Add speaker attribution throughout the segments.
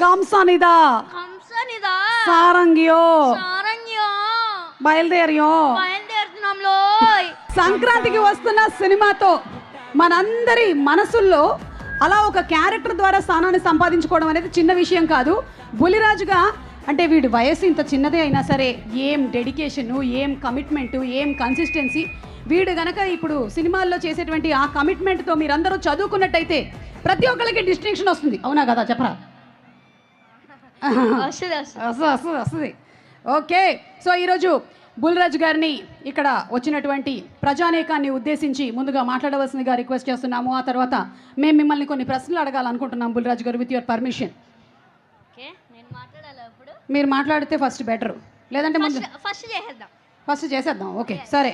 Speaker 1: గంసనిదా సారంగియో
Speaker 2: బయలుదేరుతున్నాంలో.
Speaker 1: సంక్రాంతికి వస్తున్న సినిమాతో మనందరి మనసుల్లో అలా ఒక క్యారెక్టర్ ద్వారా స్థానాన్ని సంపాదించుకోవడం అనేది చిన్న విషయం కాదు. బులిరాజుగా అంటే వీడి వయసు ఇంత చిన్నదే అయినా సరే ఏం డెడికేషను, ఏం కమిట్మెంటు, ఏం కన్సిస్టెన్సీ. వీడు గనక ఇప్పుడు సినిమాల్లో చేసేటువంటి ఆ కమిట్మెంట్తో మీరందరూ చదువుకున్నట్టయితే ప్రతి ఒక్కరికి డిస్టింక్షన్ వస్తుంది. అవునా కదా, చెప్పరా? వస్తుంది. ఓకే, సో ఈరోజు బుల్రాజు గారిని ఇక్కడ వచ్చినటువంటి ప్రజానేకాన్ని ఉద్దేశించి ముందుగా మాట్లాడవలసిందిగా రిక్వెస్ట్ చేస్తున్నాము. ఆ తర్వాత మేము మిమ్మల్ని కొన్ని ప్రశ్నలు అడగాలనుకుంటున్నాం బుల్రాజు గారు, విత్ యువర్ పర్మిషన్. మీరు మాట్లాడితే ఫస్ట్ బెటర్, లేదంటే ముందు ఫస్ట్ చేసేద్దాం. ఓకే సరే.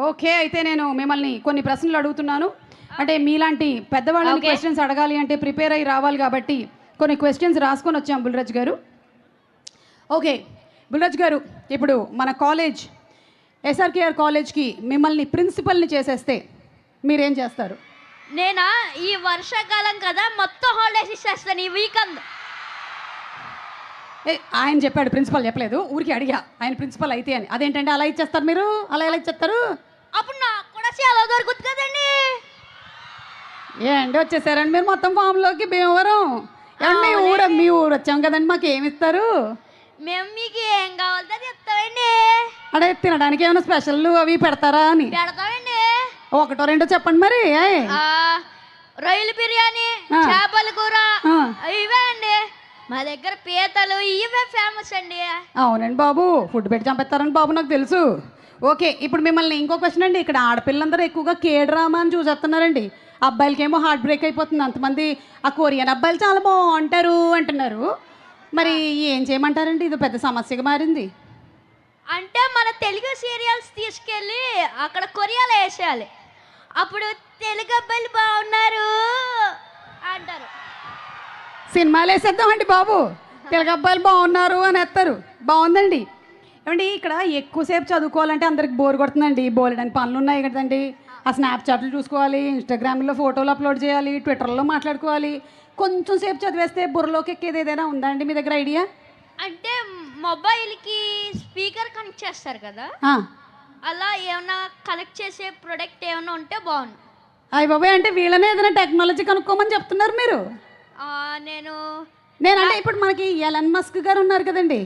Speaker 1: ఓకే, అయితే నేను మిమ్మల్ని కొన్ని ప్రశ్నలు అడుగుతున్నాను. అంటే మీలాంటి పెద్దవాళ్ళని క్వశ్చన్స్ అడగాలి అంటే ప్రిపేర్ అయ్యి రావాలి కాబట్టి కొన్ని క్వశ్చన్స్ రాసుకొని వచ్చాం బుల్రాజు గారు. ఓకే బుల్రాజు గారు, ఇప్పుడు మన కాలేజ్ ఎస్ఆర్కేఆర్ కాలేజ్కి మిమ్మల్ని ప్రిన్సిపల్ని చేసేస్తే మీరేం చేస్తారు?
Speaker 2: నేనా ఈ వర్షాకాలం కదా మొత్తం హాలిడేస్ ఇచ్చేస్తాను ఈ వీకెండ్.
Speaker 1: ఆయన చెప్పాడు, ప్రిన్సిపల్ చెప్పలేదు, ఊరికి అడిగా ఆయన ప్రిన్సిపల్ అయితే అని. అదేంటంటే అలా ఇచ్చేస్తారు మీరు? అలా ఎలా ఇచ్చేస్తారు?
Speaker 2: అప్పుడు నాకు కూడా చాలా దొరుకుతుంది కదండి.
Speaker 1: ఏంటి వచ్చేసారండి మీరు మొత్తం ఫామ్లోకి? భీమవరం మీ ఊరు వచ్చాం కదండి, మాకు ఏమి ఇస్తారు?
Speaker 2: మేము మీకు ఏం కావాలో చెప్తామండి.
Speaker 1: అడే తినడానికి ఏమైనా స్పెషల్ అవి పెడతారా అని?
Speaker 2: పెడతామండి.
Speaker 1: ఒకటో రెండో చెప్పండి మరి.
Speaker 2: రొయ్యల బిర్యానీ, చేపల కూర, ఇవే అండి మా దగ్గర. పీతలు ఇవే ఫేమస్ అండి.
Speaker 1: అవునండి బాబు, ఫుడ్ పెట్టి చంపేస్తారని బాబు నాకు తెలుసు. ఓకే, ఇప్పుడు మిమ్మల్ని ఇంకో క్వశ్చన్ అండి. ఇక్కడ ఆడపిల్లందరూ ఎక్కువగా కే డ్రామా అని చూసేస్తున్నారండి. అబ్బాయిలకేమో హార్ట్ బ్రేక్ అయిపోతుంది. అంతమంది ఆ కొరియన్ అబ్బాయిలు చాలా బాగుంటారు అంటున్నారు. మరి ఏం చేయమంటారండి? ఇది పెద్ద సమస్యగా మారింది.
Speaker 2: అంటే మన తెలుగు సీరియల్స్ తీసుకెళ్ళి అక్కడ కొరియాలో వేసేయాలి. అప్పుడు తెలుగు అబ్బాయిలు బాగున్నారు అంటారు.
Speaker 1: సినిమాలు వేసేద్దామండి బాబు, తెలుగు అబ్బాయిలు బాగున్నారు అని వేస్తారు. బాగుందండి. ఏమండి ఇక్కడ ఎక్కువసేపు చదువుకోవాలంటే అందరికి బోర్ కొడుతుందండి. బోలెడని పనులు ఉన్నాయి కదండి. ఆ స్నాప్చాట్లు చూసుకోవాలి, ఇన్స్టాగ్రామ్లో ఫోటోలు అప్లోడ్ చేయాలి, ట్విట్టర్లో మాట్లాడుకోవాలి. కొంచెం సేపు చదివేస్తే బుర్రలోకి ఎక్కేది ఏదైనా ఉందా అండి మీ దగ్గర ఐడియా?
Speaker 2: అంటే మొబైల్కి స్పీకర్ కనెక్ట్ చేస్తారు కదా, అలా ఏమైనా కనెక్ట్ చేసే ప్రొడక్ట్ ఏమైనా ఉంటే బాగుంది.
Speaker 1: అయ్య బాబాయ్, అంటే వీళ్ళనే ఏదైనా టెక్నాలజీ కనుక్కోమని చెప్తున్నారు మీరు? నేనంటే ఇప్పుడు మనకి ఎలన్ మస్క్ గారు ఉన్నారు కదండి,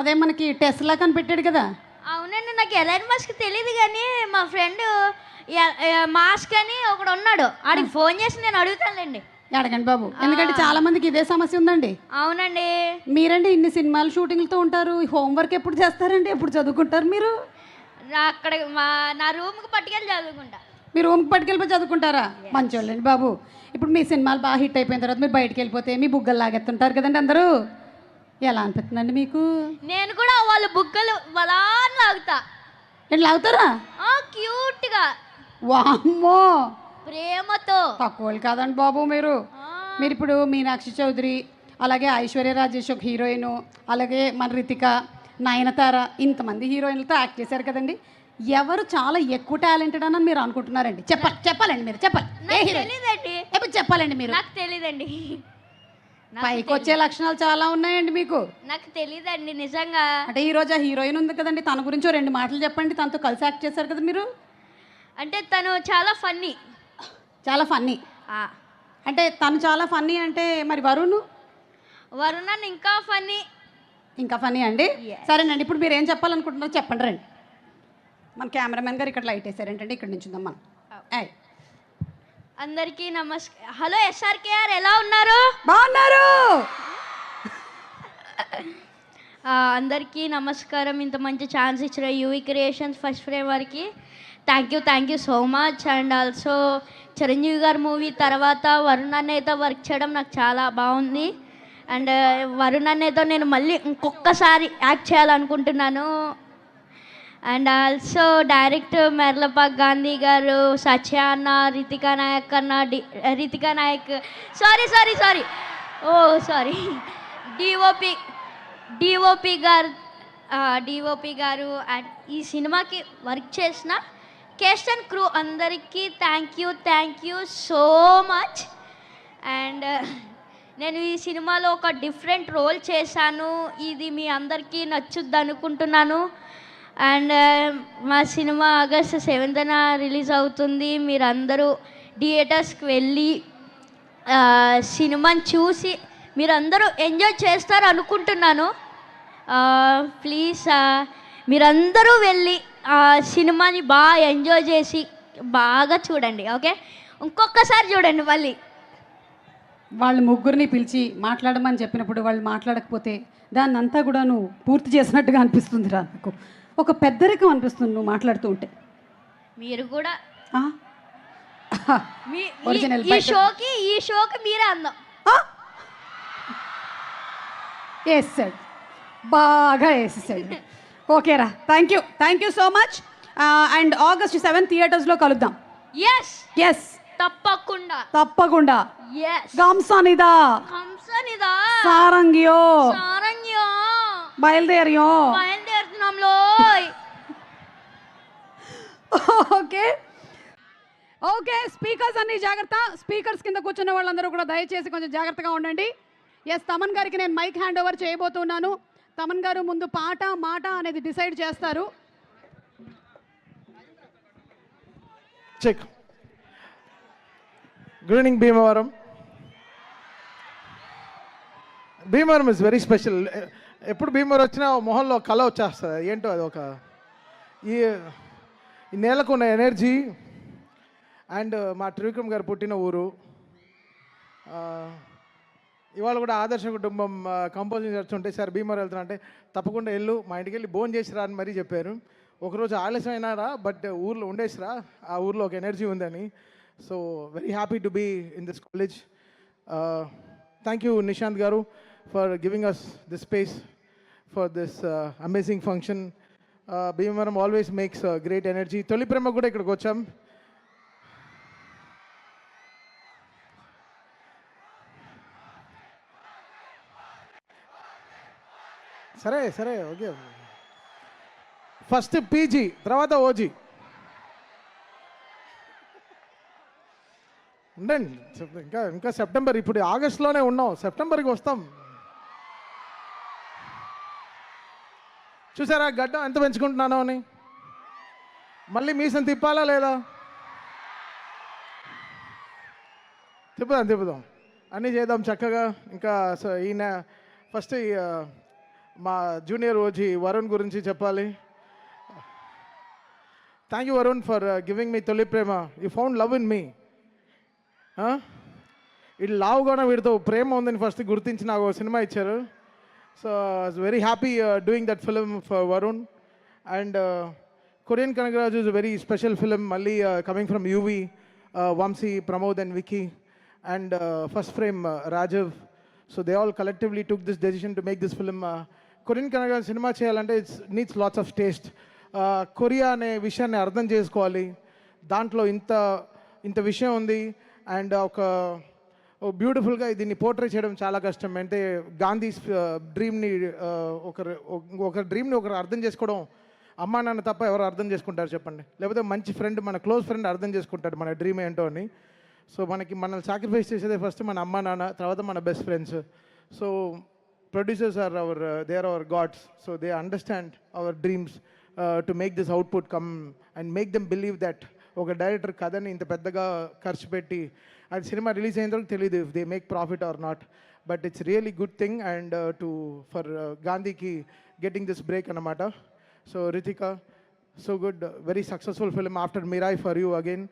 Speaker 1: అదే మనకి టెస్లా కనిపెట్టాడు కదా.
Speaker 2: అవునండి, నాకు ఎలన్ మస్క్ తెలియదు కానీ మా ఫ్రెండ్ మాస్క్ అని ఒకడు ఉన్నాడు, ఆడికి ఫోన్ చేసి నేను అడుగుతానులేండి.
Speaker 1: అడగండి బాబు, ఎందుకంటే చాలా మందికి ఇదే సమస్య ఉందండి.
Speaker 2: అవునండి.
Speaker 1: మీరండి ఇన్ని సినిమాలు షూటింగ్లతో ఉంటారు, హోంవర్క్ ఎప్పుడు చేస్తారండి? ఎప్పుడు చదువుకుంటారు మీరు?
Speaker 2: అక్కడ నా రూమ్కి పట్టుకెళ్ళి చదువుకుంటా.
Speaker 1: మీ రూమ్కి పట్టుకెళ్ళిపోయి చదువుకుంటారా? మంచోళ్ళండి బాబు. ఇప్పుడు మీ సినిమాలు బాగా హిట్ అయిపోయిన తర్వాత మీరు బయటకు వెళ్ళిపోతే మీ బుగ్గలు లాగెత్తుంటారు కదండి అందరూ. ఎలా అనిపిస్తుందండి మీకు?
Speaker 2: నేను కూడా వాళ్ళ బుగ్గలు వలా లాగుతా.
Speaker 1: ఏంటి లాగుతారా?
Speaker 2: క్యూట్గా.
Speaker 1: వామ్మో,
Speaker 2: ప్రేమతో.
Speaker 1: తక్కువలు కాదండి బాబు మీరు. మీరు ఇప్పుడు మీనాక్షి చౌదరి, అలాగే ఐశ్వర్య రాజేష్ ఒక హీరోయిన్, అలాగే మన రితిక, నయనతార, ఇంతమంది హీరోయిన్లతో యాక్ట్ చేశారు కదండి. ఎవరు చాలా ఎక్కువ టాలెంటెడ్ అని మీరు అనుకుంటున్నారండి? చెప్పాలండి మీరు, చెప్పాలి. ఎప్పుడు చెప్పాలండి మీరు?
Speaker 2: నాకు తెలీదండి.
Speaker 1: పైకి వచ్చే లక్షణాలు చాలా ఉన్నాయండి మీకు.
Speaker 2: నాకు తెలీదండి నిజంగా.
Speaker 1: అంటే ఈరోజు ఆ హీరోయిన్ ఉంది కదండి, తన గురించి 2 మాటలు చెప్పండి. తనతో కలిసి యాక్ట్ చేశారు కదా మీరు.
Speaker 2: అంటే తను చాలా ఫన్నీ.
Speaker 1: చాలా ఫన్నీ అంటే తను చాలా ఫన్నీ అంటే మరి వరుణ్
Speaker 2: ఇంకా ఫన్నీ.
Speaker 1: ఇంకా ఫన్నీ అండి. సరేనండి, ఇప్పుడు మీరు ఏం చెప్పాలనుకుంటున్నారో చెప్పండి. రండి, మన కెమెరామెన్ గారు ఇక్కడ లైట్ వేసారు ఏంటంటే ఇక్కడ నుంచి ఉందాం మనం.
Speaker 2: అందరికీ నమస్కారం. హలో ఎస్ఆర్కేఆర్, ఎలా ఉన్నారు?
Speaker 1: బాగున్నారు.
Speaker 2: అందరికీ నమస్కారం. ఇంత మంచి ఛాన్స్ ఇచ్చిన యూవీ క్రియేషన్స్ ఫస్ట్ ఫ్రేమ్ వారికి thank you so much. And also Chiranjeevi గారి మూవీ తర్వాత వరుణ్ అన్నయ్యతో వర్క్ చేయడం నాకు చాలా బాగుంది. అండ్ వరుణ్ అన్నయ్యతో నేను మళ్ళీ ఇంకొకసారి యాక్ట్ చేయాలనుకుంటున్నాను. అండ్ ఆల్సో డైరెక్టర్ మెర్లపాక్ గాంధీ గారు, సత్య అన్న, రితికా నాయక్ సారీ డిఓపి గారు అండ్ ఈ సినిమాకి వర్క్ చేసిన కేస్ట్ అండ్ క్రూ అందరికీ thank you so much. And నేను ఈ సినిమాలో ఒక డిఫరెంట్ రోల్ చేశాను. ఇది మీ అందరికీ నచ్చుద్ది అనుకుంటున్నాను. అండ్ మా సినిమా ఆగస్ట్ 7న రిలీజ్ అవుతుంది. మీరందరూ థియేటర్స్కి వెళ్ళి సినిమాని చూసి మీరందరూ ఎంజాయ్ చేస్తారు అనుకుంటున్నాను. ప్లీజ్ మీరందరూ వెళ్ళి సినిమాని బాగా ఎంజాయ్ చేసి బాగా చూడండి. ఓకే, ఇంకొకసారి చూడండి మళ్ళీ.
Speaker 1: వాళ్ళు ముగ్గురిని పిలిచి మాట్లాడమని చెప్పినప్పుడు వాళ్ళు మాట్లాడకపోతే దాన్ని అంతా కూడా నువ్వు పూర్తి చేసినట్టుగా అనిపిస్తుంది రా. నాకు ఒక పెద్దరికం అనిపిస్తుంది నువ్వు మాట్లాడుతూ ఉంటే.
Speaker 2: మీరు కూడా
Speaker 1: ఆ? Original
Speaker 2: ఈ షోకి మీరే అందం.
Speaker 1: వేసాడు, బాగా వేసేసాడు. ఓకేరా, thank you so much. And August 7 థియేటర్స్లో కలుద్దాం. ఎస్ తప్పకుండా. గంసనిదా సారంగియో
Speaker 2: బయలుదేరుతున్నాంలో.
Speaker 1: ఓకే, స్పీకర్స్ అన్ని జాగ్రత్త. స్పీకర్స్ కింద కూర్చున్న వాళ్ళందరూ కూడా దయచేసి కొంచెం జాగ్రత్తగా ఉండండి. ఎస్, తమన్ గారికి నేను మైక్ హ్యాండ్ ఓవర్ చేయబోతున్నాను. తమన్ గారు ముందు పాట మాట అనేది డిసైడ్ చేస్తారు.
Speaker 3: Check. Good evening Bhimavaram. Bhimavaram is very special. ఎప్పుడు భీమవరం వచ్చినా మొహంలో కళ వచ్చేస్తుంది. ఏంటో అది ఒక ఈ నేలకు ఉన్న ఎనర్జీ. అండ్ మా త్రివిక్రమ్ గారు పుట్టిన ఊరు. ఇవాళ కూడా ఆదర్శ కుటుంబం కంపోజింగ్ చేస్తుంటే సార్ భీమవరం వెళ్తున్నా అంటే తప్పకుండా వెళ్ళు, మా ఇంటికి వెళ్ళి భోజనం చేసిరా అని మరీ చెప్పారు. ఒకరోజు ఆలస్యం అయినారా, బట్ ఊర్లో ఉండేసిరా, ఆ ఊర్లో ఒక ఎనర్జీ ఉందని. So very happy to be in this college. Thank you Nishant garu for giving us this space for this amazing function. Bhimavaram always makes great energy. Tholi Prema కూడా ఇక్కడికి వచ్చాం. సరే ఓకే. ఫస్ట్ పీజీ, తర్వాత ఓజీ. ఉండండి, ఇంకా సెప్టెంబర్. ఇప్పుడు ఆగస్టులోనే ఉన్నాం, సెప్టెంబర్కి వస్తాం. చూసారా గడ్డం ఎంత పెంచుకుంటున్నానో అని. మళ్ళీ మీసం తిప్పాలా లేదా? తిప్పుదాం అన్నీ చేద్దాం చక్కగా. ఇంకా ఈయన ఫస్ట్ మా జూనియర్ ఓజీ వరుణ్ గురించి చెప్పాలి. Thank you Varun for giving me Tholi Prema. You found love in me. ఇది లావుగానే వీడితో ప్రేమ ఉందని ఫస్ట్ గుర్తించి నాకు సినిమా ఇచ్చారు. So I was very happy doing that film for Varun. And Korean Kanagaraju is a very special film. మళ్ళీ coming from UV, Vamsi, Pramod and Vicky and first frame Rajiv. So they all collectively took this decision to make this film. Korean Kannada cinema cheyalante it needs lots of taste. Korea ane vishayanni ardham chesukovali. Dantlo inta vishayam undi and oka బ్యూటిఫుల్గా దీన్ని portray చేయడం చాలా కష్టం. అంటే గాంధీ డ్రీమ్ని ఒక డ్రీమ్ని ఒకరు అర్థం చేసుకోవడం అమ్మా నాన్న తప్ప ఎవరు అర్థం చేసుకుంటారు చెప్పండి? లేకపోతే మంచి ఫ్రెండ్, మన క్లోజ్ ఫ్రెండ్ అర్థం చేసుకుంటాడు మన డ్రీమ్ ఏంటో అని. సో మనల్ని సాక్రిఫైస్ చేసేదే ఫస్ట్ మన అమ్మా నాన్న, తర్వాత మన best friends. So producers are they are our gods. So they understand our dreams to make this output come and make them believe that ఒక డైరెక్టర్ కథని ఇంత పెద్దగా ఖర్చు పెట్టి అది సినిమా రిలీజ్ అయిన తర్వాత తెలియదు if they make profit or not. But it's really good thing and for గాంధీకి గెటింగ్ దిస్ బ్రేక్ అన్నమాట. So Ritika, so good, very successful film after Mirai for you again.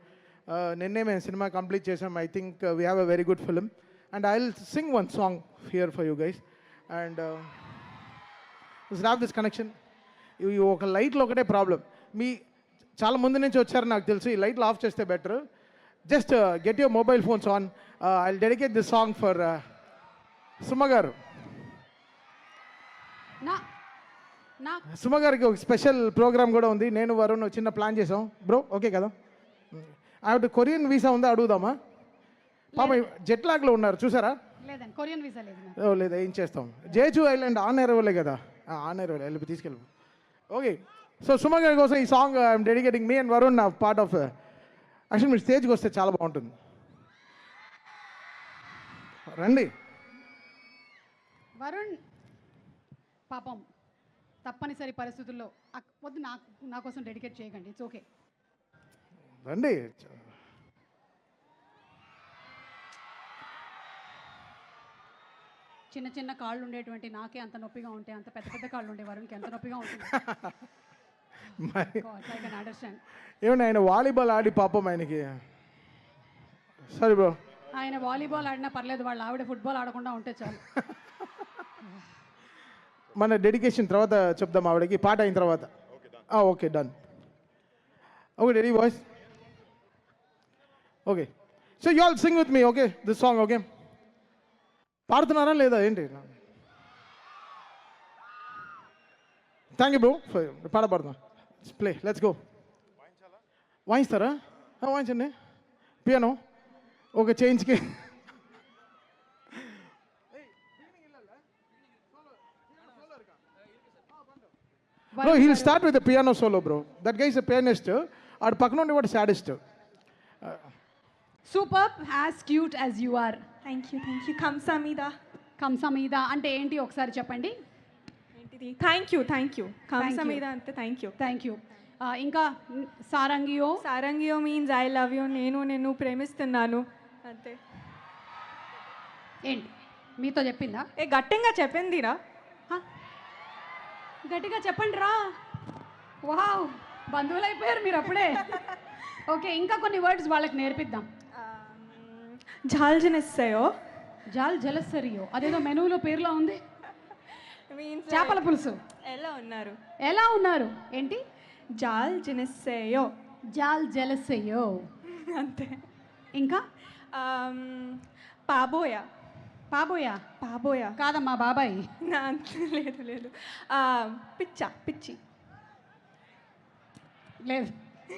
Speaker 3: నిన్నే మేము సినిమా కంప్లీట్ చేసాం. I think we have a very good film and I will sing one song here for you guys and have this connection. ఇవి ఒక లైట్లో ఒకటే problem. మీ చాలా ముందు నుంచి వచ్చారు నాకు తెలుసు. ఈ లైట్లు ఆఫ్ చేస్తే better. Just get your mobile phones on. I will dedicate this song for Suma గారు. సుమ గారికి ఒక స్పెషల్ ప్రోగ్రామ్ కూడా ఉంది. నేను వరుణ్ చిన్న ప్లాన్ చేసాం బ్రో, ఓకే కదా? ఆవిడ కొరియన్ వీసా ఉందా అడుగుదామా? పాప జెట్ లాగ్లో ఉన్నారు చూసారా?
Speaker 1: కొరియన్ వీసా లేదు.
Speaker 3: లేదా ఏం చేస్తాం? జేజు ఐలాండ్ ఆన్ ఎయిర్వేలే కదా, ఆన్ ఎయిర్వేలే వెళ్ళి తీసుకెళ్ళి. ఓకే, సో సుమ గారి కోసం ఈ song I'm dedicating. Me and Varun నా పార్ట్ ఆఫ్. యాక్చువల్లీ మీరు స్టేజ్కి వస్తే చాలా బాగుంటుంది. రండి
Speaker 1: వరుణ్ పాపం తప్పనిసరి పరిస్థితుల్లో వద్దు, నా కోసం డెడికేట్ చేయకండి, ఇట్స్ ఓకే.
Speaker 3: రండి.
Speaker 1: చిన్న చిన్న కాళ్ళు ఉండేటువంటి నాకే అంత నొప్పిగా ఉంటే అంత పెద్ద పెద్ద కాళ్ళు ఉండే వరుణ్కి ఎంత నొప్పిగా ఉంటుంది. I can understand.
Speaker 3: ఏమండి ఆయన వాలీబాల్ ఆడి పాపం ఆయనకి. సరే బ్రో,
Speaker 1: ఆయన వాలీబాల్ ఆడినా పర్లేదు, వాళ్ళ ఆవిడ ఫుట్బాల్ ఆడకుండా ఉంటే చాలు.
Speaker 3: మన డెడికేషన్ తర్వాత చెప్దాం ఆవిడకి, పాట అయిన తర్వాత. Okay, done. Okay, ready boys? Okay, so you all sing with me, okay, this song. Okay, పాడుతున్నారా లేదా ఏంటి? Thank you bro. పాడుతున్నా. Play, let's go. వాయిస్తారా? వాయించండి. పియానో ఓకే, చేయించుకి. Bro, he'll start with a piano solo, bro. That guy is a pianist. Aad pakkana unde vaadu saddest.
Speaker 1: Superb, as cute as you are.
Speaker 4: Thank you కంసామీదా.
Speaker 1: కంసమీద అంటే ఏంటి ఒకసారి చెప్పండి.
Speaker 4: ఏంటిది? థ్యాంక్ యూ కంసామీదా అంటే థ్యాంక్ యూ.
Speaker 1: Thank you. ఇంకా సారంగియో.
Speaker 4: సారంగియో means I love you, నేను ప్రేమిస్తున్నాను అంతే.
Speaker 1: ఏంటి మీతో చెప్పిందా?
Speaker 4: గట్టిగా చెప్పిందిరా.
Speaker 1: గట్టిగా చెప్పండి రా. వావ్, బంధువులు అయిపోయారు మీరు అప్పుడే. ఓకే, ఇంకా కొన్ని వర్డ్స్ వాళ్ళకి నేర్పిద్దాం.
Speaker 4: జాల్ జనెస్సయో.
Speaker 1: జాల్ జలసరియో అదేదో మెనూలో పేరులో ఉంది.
Speaker 4: మీన్స్
Speaker 1: చేపల పులుసు.
Speaker 4: ఎలా ఉన్నారు
Speaker 1: ఏంటి?
Speaker 4: జాల్ జనెస్సయో.
Speaker 1: జాల్ జలసయ్యో
Speaker 4: అంతే.
Speaker 1: ఇంకా
Speaker 4: పాబోయా.
Speaker 1: పాబోయా కాదమ్మా, బాబాయ్.
Speaker 4: లేదు. పిచ్చి లేదు,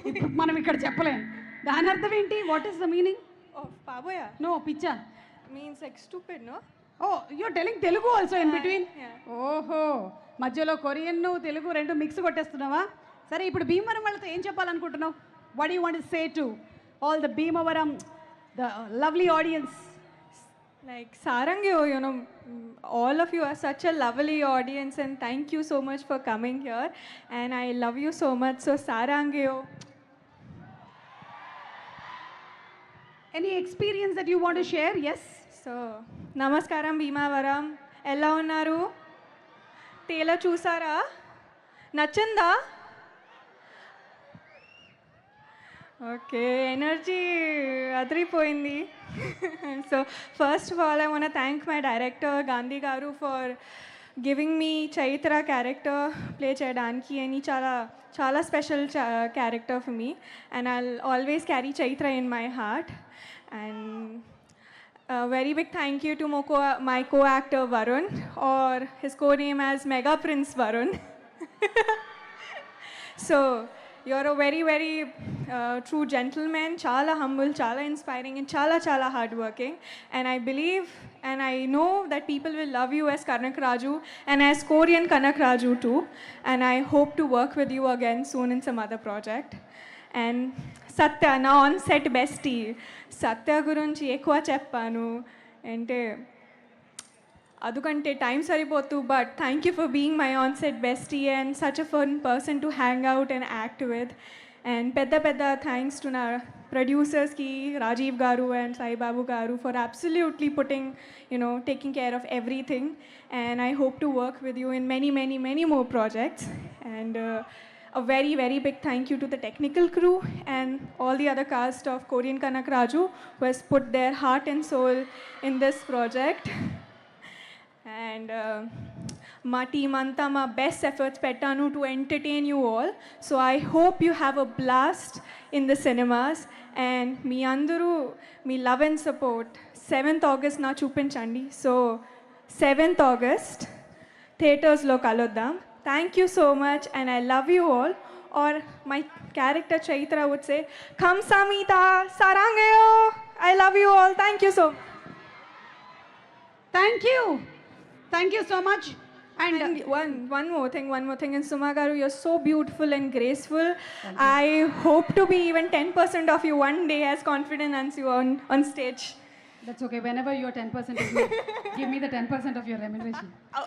Speaker 4: ఇప్పుడు మనం ఇక్కడ చెప్పలేం.
Speaker 1: దాని అర్థం ఏంటి? What is the meaning?
Speaker 4: పాబోయా
Speaker 1: నో, పిచ్చా
Speaker 4: means like stupid. No.
Speaker 1: Oh, you're telling Telugu also in between.
Speaker 4: Yeah.
Speaker 1: ఓహో, మధ్యలో కొరియన్ తెలుగు రెండు మిక్స్ కొట్టేస్తున్నావా? సరే, ఇప్పుడు భీమవరం వాళ్ళతో ఏం చెప్పాలనుకుంటున్నావు? What you want to say to all the Bhimavaram, the lovely audience?
Speaker 4: Like Sarangyo, all of you are such a lovely audience and thank you so much for coming here and I love you so much. So Sarangyo.
Speaker 1: Any experience that you want to share? Yes.
Speaker 4: So Namaskaram Bhimavaram. Ella unnaru? Trailer chusara? Nachinda? Okay, energy అదిరిపోయింది. So first of all I want thank my director Gandhi garu for giving me Chaitra character play చేయడానికి. అని చాలా special character for me and I always carry Chaitra in my heart. And very big thank you to my co-actor Varun, or his co-name as Mega Prince Varun. So you're a very true gentleman, chala humble, chala inspiring and chala hard working, and I believe and I know that people will love you as Kanak Raju and as Korean Kanak Raju too, and I hope to work with you again soon in some other project. And Satya, na on set bestie, Satya గురించి ఎక్కువ చెప్పాను అంటే అదుకంటే time సరిపోతు. But thank you for being my on set bestie and such a fun person to hang out and act with. And పెద్ద thanks to నా ప్రొడ్యూసర్స్కి, Rajiv garu and Saibabu garu, for absolutely putting taking care of everything. And I hope to work with you in many more projects. And a very big thank you to the technical crew and all the other cast of Korean Kanak Raju who has put their heart and soul in this project. And my team anta my best efforts pettanu to entertain you all. So I hope you have a blast in the cinemas and మీ అందరూ మీ love and support 7th August na chupinchandi. So 7th August theaters lo kaluddam. Thank you so much and I love you all. Or my character Chaitra would say, Kamsamita Sarangayo. I love you all. Thank you so much.
Speaker 1: Thank you so much. And
Speaker 4: one more thing. And Suma garu, you're so beautiful and graceful. I hope to be even 10% of you one day as confident as you on stage.
Speaker 1: That's okay. Whenever your 10% is give me the 10% of your remuneration.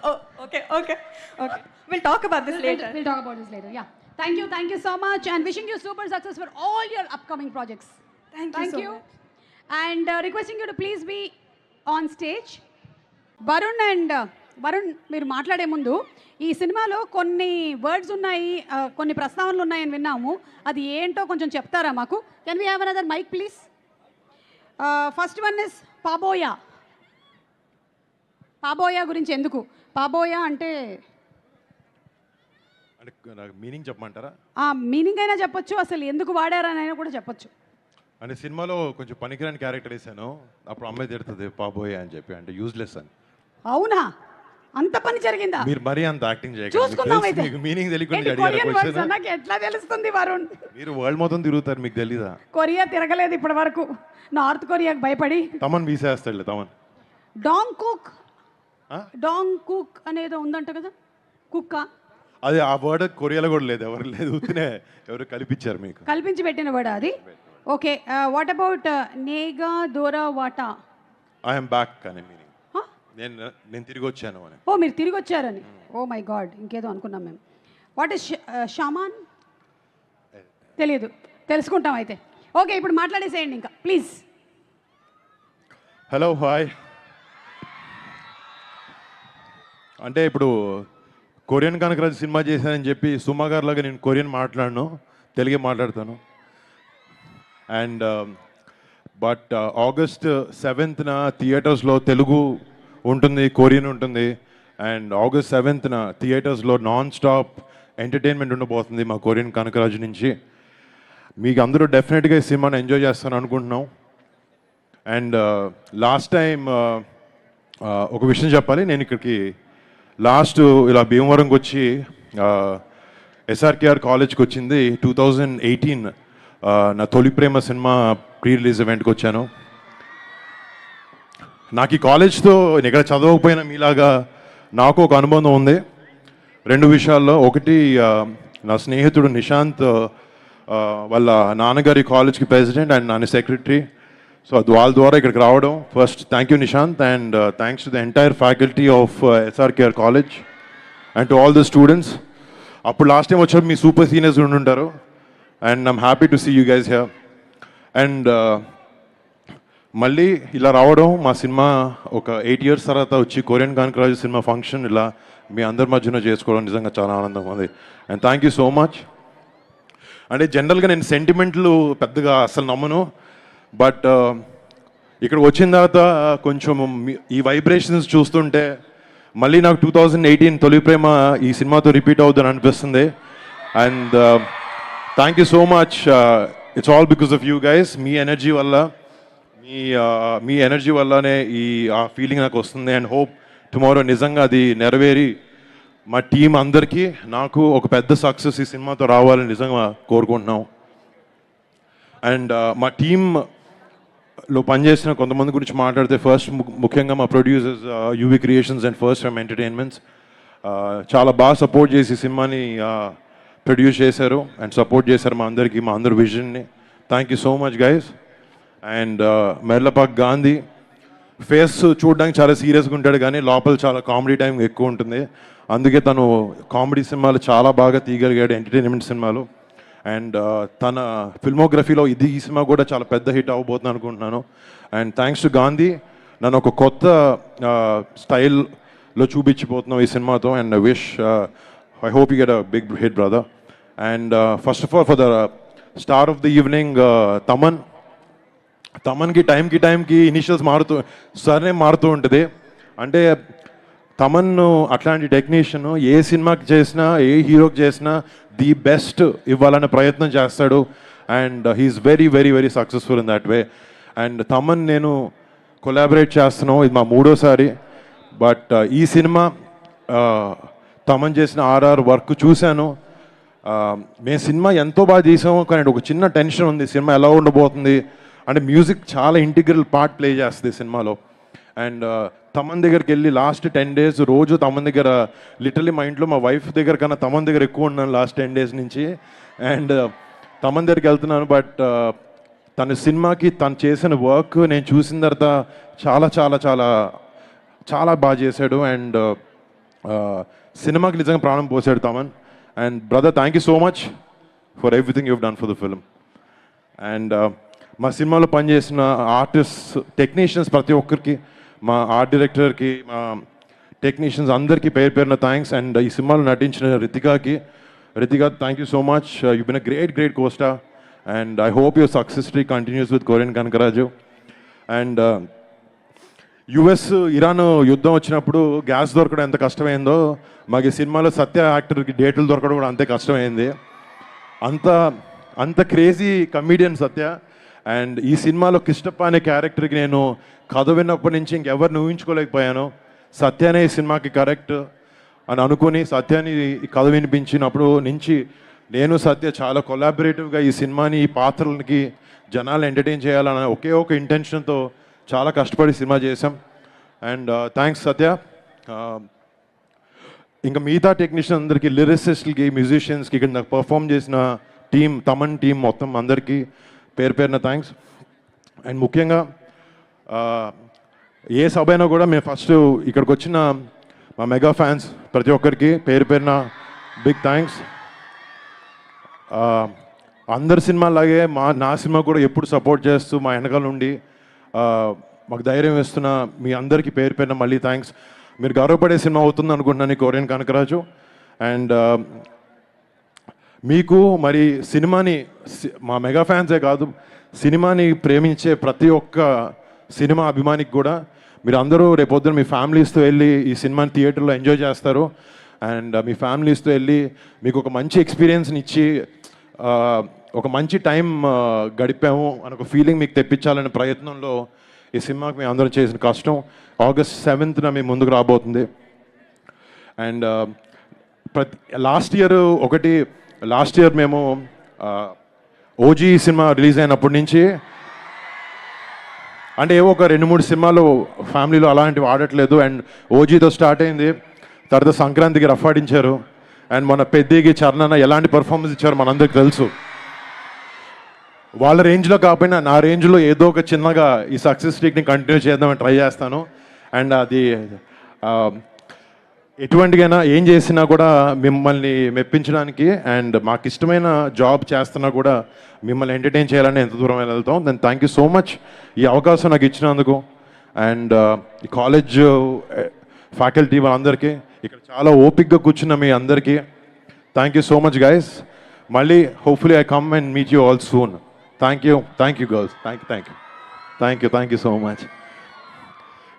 Speaker 4: Oh, okay. We'll talk about this later.
Speaker 1: We'll talk about this later. Yeah. Thank you so much, and wishing you super success for all your upcoming projects.
Speaker 4: Thank you so much.
Speaker 1: And requesting you to please be on stage. Varun మీరు మాట్లాడే ముందు ఈ సినిమాలో కొన్ని words ఉన్నాయి, కొన్ని ప్రస్తావనలు ఉన్నాయని విన్నాము. అది ఏంటో కొంచెం చెప్తారా మాకు? Can we have another mic please? First one is పాబోయా. పాబోయా గురించి ఎందుకు? పాబోయా అంటే
Speaker 5: నాకు మీనింగ్ చెప్పమంటారా?
Speaker 1: ఆ మీనింగ్ అయినా చెప్పొచ్చు, అసలు ఎందుకు వాడారనైనా కూడా చెప్పొచ్చు.
Speaker 5: అంటే సినిమాలో కొంచెం పనికిరాని క్యారెక్టర్ వేసాను, అప్పుడు అమ్మాయి తిడుతుంది పాబోయే అని చెప్పి, అంటే యూజ్లెస్ అని.
Speaker 1: అవునా? అంత పని జరిగిందా?
Speaker 5: మీరు మరీ అంత యాక్టింగ్
Speaker 1: చూసుకుందాం అయితే.
Speaker 5: మీకు మీనింగ్ తెలియకుండా
Speaker 1: కొరియన్ వర్డ్స్
Speaker 5: అడిగారు.
Speaker 1: నాకు ఎట్లా తెలుస్తుంది వరుణ్?
Speaker 5: మీరు వరల్డ్ మొత్తం తిరుగుతారు, మీకు తెలీదా?
Speaker 1: కొరియా తిరగలేదు ఇప్పటి వరకు, నార్త్ కొరియాకి భయపడి.
Speaker 5: తమన్ వీసేస్తాడులే తమన్.
Speaker 1: డాంగ్ కుక్ అనేదో ఉందంట కదా, కుక్క.
Speaker 5: అది ఆ వర్డ్ కొరియాలో కూడా లేదు, ఎవరు లేదు, ఉత్తినే ఎవరు కల్పించారు మీకు.
Speaker 1: కల్పించి పెట్టిన వర్డ్ అది. ఓకే, వాట్ అబౌట్ నేగా దోరా వాటా?
Speaker 5: ఐఎమ్ బ్యాక్ అని మీనింగ్. నేను తిరిగి వచ్చాను అని.
Speaker 1: ఓ మీరు తిరిగి వచ్చారని. ఓ మై గాడ్, ఇంకేదో అనుకున్నాం మేము. What is shaman? తెలియదు, తెలుసుకుంటాం అయితే. ఓకే, ఇప్పుడు మాట్లాడేసేయండి ఇంకా ప్లీజ్.
Speaker 5: Hello, hi. అంటే ఇప్పుడు కొరియన్ కనకరాజు సినిమా చేశానని చెప్పి సుమా గారిలాగా నేను కొరియన్ మాట్లాడను, తెలుగే మాట్లాడతాను. అండ్ బట్ ఆగస్ట్ 7th థియేటర్స్లో తెలుగు ఉంటుంది, కొరియన్ ఉంటుంది. అండ్ ఆగస్ట్ 7th థియేటర్స్లో నాన్ స్టాప్ ఎంటర్టైన్మెంట్ ఉండబోతుంది మా కొరియన్ కనకరాజు నుంచి. మీకు అందరూ డెఫినెట్గా ఈ సినిమాని ఎంజాయ్ చేస్తాను అనుకుంటున్నాం. అండ్ లాస్ట్ టైం ఒక విషయం చెప్పాలి, నేను ఇక్కడికి లాస్ట్ ఇలా భీమవరంకి వచ్చి ఎస్ఆర్కేఆర్ కాలేజ్కి వచ్చింది 2018 నా తొలి ప్రేమ సినిమా ప్రీ రిలీజ్ ఈవెంట్కి వచ్చాను. నాకు ఈ కాలేజ్తో ఇక్కడ చదవకపోయినా మీలాగా నాకు ఒక అనుబంధం ఉంది 2 విషయాల్లో. ఒకటి, నా స్నేహితుడు నిశాంత్ వాళ్ళ నాన్నగారి కాలేజ్కి ప్రెసిడెంట్ అండ్ నాన్న సెక్రటరీ. సో వాళ్ళ ద్వారా ఇక్కడికి రావడం, first thank you Nishant, and thanks to the entire faculty of SRKR college and to all the students. అప్పుడు లాస్ట్ టైం వచ్చారు మీ సూపర్ సీనియర్స్ ఉండుంటారు, and I'm happy to see you guys here. And మళ్ళీ ఇలా రావడం, మా సినిమా ఒక 8 years తర్వాత వచ్చి కొరియన్ కనకరాజు సినిమా ఫంక్షన్ ఇలా మీ అందరి మధ్యన చేసుకోవడం నిజంగా చాలా ఆనందంగా ఉంది. And thank you so much. అంటే జనరల్గా నేను సెంటిమెంట్లు పెద్దగా అసలు నమ్మను, బట్ ఇక్కడ వచ్చిన తర్వాత కొంచెం ఈ వైబ్రేషన్స్ చూస్తుంటే మళ్ళీ నాకు 2018 తొలి ప్రేమ ఈ సినిమాతో రిపీట్ అవుతుందని అనిపిస్తుంది. And thank you so much. It's all because of you guys. Me energy వల్ల, మీ ఎనర్జీ వల్లనే ఆ ఫీలింగ్ నాకు వస్తుంది. అండ్ హోప్ టుమారో నిజంగా అది నెరవేరి మా టీం అందరికీ నాకు ఒక పెద్ద సక్సెస్ ఈ సినిమాతో రావాలని నిజంగా కోరుకుంటున్నాం. అండ్ మా టీంలో పనిచేసిన కొంతమంది గురించి మాట్లాడితే, ఫస్ట్ ముఖ్యంగా మా producers UV creations and first frame entertainments చాలా బాగా సపోర్ట్ చేసి సినిమాని ప్రొడ్యూస్ చేశారు అండ్ సపోర్ట్ చేశారు మా అందరికీ, మా అందరి విజన్ని. Thank you so much guys. And Merlapaka Gandhi face చూడడానికి చాలా సీరియస్గా ఉంటాడు, కానీ లోపల చాలా కామెడీ టైం ఎక్కువ ఉంటుంది. అందుకే తను కామెడీ సినిమాలు చాలా బాగా తీయగలిగాడు, ఎంటర్టైన్మెంట్ సినిమాలు. అండ్ తన ఫిల్మోగ్రఫీలో ఈ సినిమా కూడా చాలా పెద్ద హిట్ అవ్వబోతుంది అనుకుంటున్నాను. అండ్ థ్యాంక్స్ టు గాంధీ, నన్ను ఒక కొత్త స్టైల్లో చూపించిపోతున్నాం ఈ సినిమాతో. And I hope you get a big hit brother. And first of all for the star of the evening తమన్కి టైంకి ఇనిషియల్స్ సర్నేమ్ మారుతూ ఉంటుంది. అంటే తమన్ అట్లాంటి టెక్నీషియన్ ఏ సినిమాకి చేసినా, ఏ హీరోకి చేసినా ది బెస్ట్ ఇవ్వాలనే ప్రయత్నం చేస్తాడు. And he's very very very successful in that way. And Thaman నేను కొలాబరేట్ చేస్తున్నాం, ఇది మా 3వసారి. బట్ ఈ సినిమా తమన్ చేసిన ఆర్ఆర్ వర్క్ చూశాను. మేము సినిమా ఎంతో బాగా తీసాము, కానీ ఒక చిన్న టెన్షన్ ఉంది, సినిమా ఎలా ఉండబోతుంది అంటే. మ్యూజిక్ చాలా ఇంటిగ్రల్ పార్ట్ ప్లే చేస్తుంది సినిమాలో. అండ్ తమన్ దగ్గరికి వెళ్ళి లాస్ట్ 10 days రోజు తమన్ దగ్గర, లిటరలీ మా ఇంట్లో మా వైఫ్ దగ్గర కన్నా తమన్ దగ్గర ఎక్కువ ఉన్నాను లాస్ట్ 10 days నుంచి. అండ్ తమన్ దగ్గరికి వెళ్తున్నాను. బట్ తన సినిమాకి తను చేసిన వర్క్ నేను చూసిన తర్వాత చాలా చాలా చాలా చాలా బాగా చేశాడు. అండ్ సినిమాకి నిజంగా ప్రాణం పోసాడు Thaman. And brother, thank you so much for everything you've done for the film. And మా సినిమాలో పనిచేసిన ఆర్టిస్ట్, టెక్నీషియన్స్ ప్రతి ఒక్కరికి, మా ఆర్ట్ డైరెక్టర్కి, మా టెక్నీషియన్స్ అందరికీ పేరు పేరున థ్యాంక్స్. అండ్ ఈ సినిమాలో నటించిన Ritika, thank you so much. You been a great costar. And I hope your success streak continues with Korean Kanakaraju. And US Iran యుద్ధం వచ్చినప్పుడు గ్యాస్ దొరకడం ఎంత కష్టమైందో, మాకు ఈ సినిమాలో సత్య యాక్టర్కి డేట్లు దొరకడం కూడా అంతే కష్టమైంది. అంత క్రేజీ కమీడియన్ సత్య. అండ్ ఈ సినిమాలో కిష్టప్ప అనే క్యారెక్టర్కి నేను కథ విన్నప్పటి నుంచి ఇంకెవరిని ఊహించుకోలేకపోయాను. సత్యనే ఈ సినిమాకి కరెక్ట్ అని అనుకుని సత్యాన్ని ఈ కథ వినిపించినప్పుడు నుంచి నేను సత్య చాలా కొలాబరేటివ్గా ఈ సినిమాని, ఈ పాత్రలకి జనాలు ఎంటర్టైన్ చేయాలన్న ఒకే ఒక ఇంటెన్షన్తో చాలా కష్టపడి సినిమా చేశాం. అండ్ థ్యాంక్స్ సత్య. ఇంకా మిగతా టెక్నీషియన్ అందరికీ, లిరిసిస్ట్లకి, మ్యూజిషియన్స్కి, ఇక్కడ నాకు పర్ఫామ్ చేసిన టీం, తమన్ టీం మొత్తం అందరికీ పేరు పేరున థ్యాంక్స్. అండ్ ముఖ్యంగా ఏ సభ అయినా కూడా మేము ఫస్ట్ ఇక్కడికి వచ్చిన మా మెగా ఫ్యాన్స్ ప్రతి ఒక్కరికి పేరు పేరున బిగ్ థ్యాంక్స్. అందరి సినిమాలాగే నా సినిమా కూడా ఎప్పుడు సపోర్ట్ చేస్తూ మా వెనకాల నుండి మాకు ధైర్యం ఇస్తున్న మీ అందరికీ పేరు పేరున మళ్ళీ థ్యాంక్స్. మీరు గౌరవపడే సినిమా అవుతుంది అనుకుంటున్నాను ఈ కొరియన్ కనకరాజు. అండ్ మీకు మరి సినిమాని, మా మెగా ఫ్యాన్సే కాదు, సినిమాని ప్రేమించే ప్రతి ఒక్క సినిమా అభిమానికి కూడా మీరు అందరూ రేపొద్దున మీ ఫ్యామిలీస్తో వెళ్ళి ఈ సినిమాని థియేటర్లో ఎంజాయ్ చేస్తారు. అండ్ మీ ఫ్యామిలీస్తో వెళ్ళి మీకు ఒక మంచి ఎక్స్పీరియన్స్ని ఇచ్చి ఒక మంచి టైం గడిపాము అని ఒక ఫీలింగ్ మీకు తెప్పించాలనే ప్రయత్నంలో ఈ సినిమాకి మేము అందరం చేసిన కష్టం. August 7th మీ ముందుకు రాబోతుంది. అండ్ లాస్ట్ ఇయర్ మేము ఓజీ సినిమా రిలీజ్ అయినప్పటి నుంచి, అంటే ఏవో ఒక 2-3 సినిమాలు ఫ్యామిలీలో అలాంటివి ఆడట్లేదు. అండ్ ఓజీతో స్టార్ట్ అయింది, తర్వాత సంక్రాంతికి రఫ్ ఆడించారు. అండ్ మన పెద్దికి చరణ్ ఎలాంటి పర్ఫార్మెన్స్ ఇచ్చారు మనందరికి తెలుసు. వాళ్ళ రేంజ్లో కాకపోయినా నా రేంజ్లో ఏదో ఒక చిన్నగా ఈ సక్సెస్ స్ట్రీక్ని కంటిన్యూ చేద్దామని ట్రై చేస్తాను. అండ్ అది ఎటువంటికైనా ఏం చేసినా కూడా మిమ్మల్ని మెప్పించడానికి, అండ్ మాకు ఇష్టమైన జాబ్ చేస్తున్నా కూడా మిమ్మల్ని ఎంటర్టైన్ చేయాలని ఎంత దూరం వెళ్తాం. Then thank you so much ఈ అవకాశం నాకు ఇచ్చినందుకు. అండ్ ఈ కాలేజ్ ఫ్యాకల్టీ వాళ్ళందరికీ, ఇక్కడ చాలా ఓపిక్గా కూర్చున్న మీ అందరికీ thank you so much guys. మళ్ళీ hopefully I come and meet you all soon. Thank you girls. Thank you so much.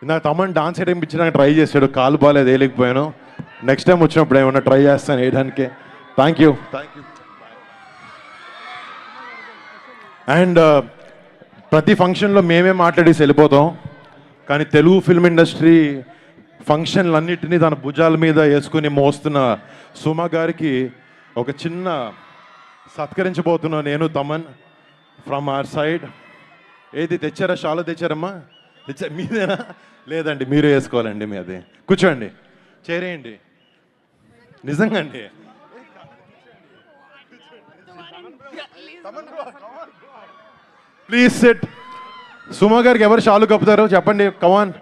Speaker 5: నాకు తమన్ డాన్స్ వేయడం ఇచ్చడానికి ట్రై చేశాడు, కాలు బాగాలేదు, వేయలేకపోయాను. నెక్స్ట్ టైం వచ్చినప్పుడు ఏమన్నా ట్రై చేస్తాను వేయడానికి. Thank you. అండ్ ప్రతి ఫంక్షన్లో మేమే మాట్లాడేసి వెళ్ళిపోతాం, కానీ తెలుగు ఫిల్మ్ ఇండస్ట్రీ ఫంక్షన్లన్నిటినీ తన భుజాల మీద వేసుకుని మోస్తున్న సుమ గారికి ఒక చిన్న సత్కరించబోతున్నా నేను, తమన్, ఫ్రమ్ అవర్ సైడ్. ఏది తెచ్చారా? షాలో తెచ్చారమ్మా? మీదేనా? లేదండి, మీరు వేసుకోవాలండి. మీది కూర్చోండి, చేరేయండి. నిజంగా అండి. Please set. సుమ గారికి ఎవరు షాలు కప్పుతారో చెప్పండి. కమాన్.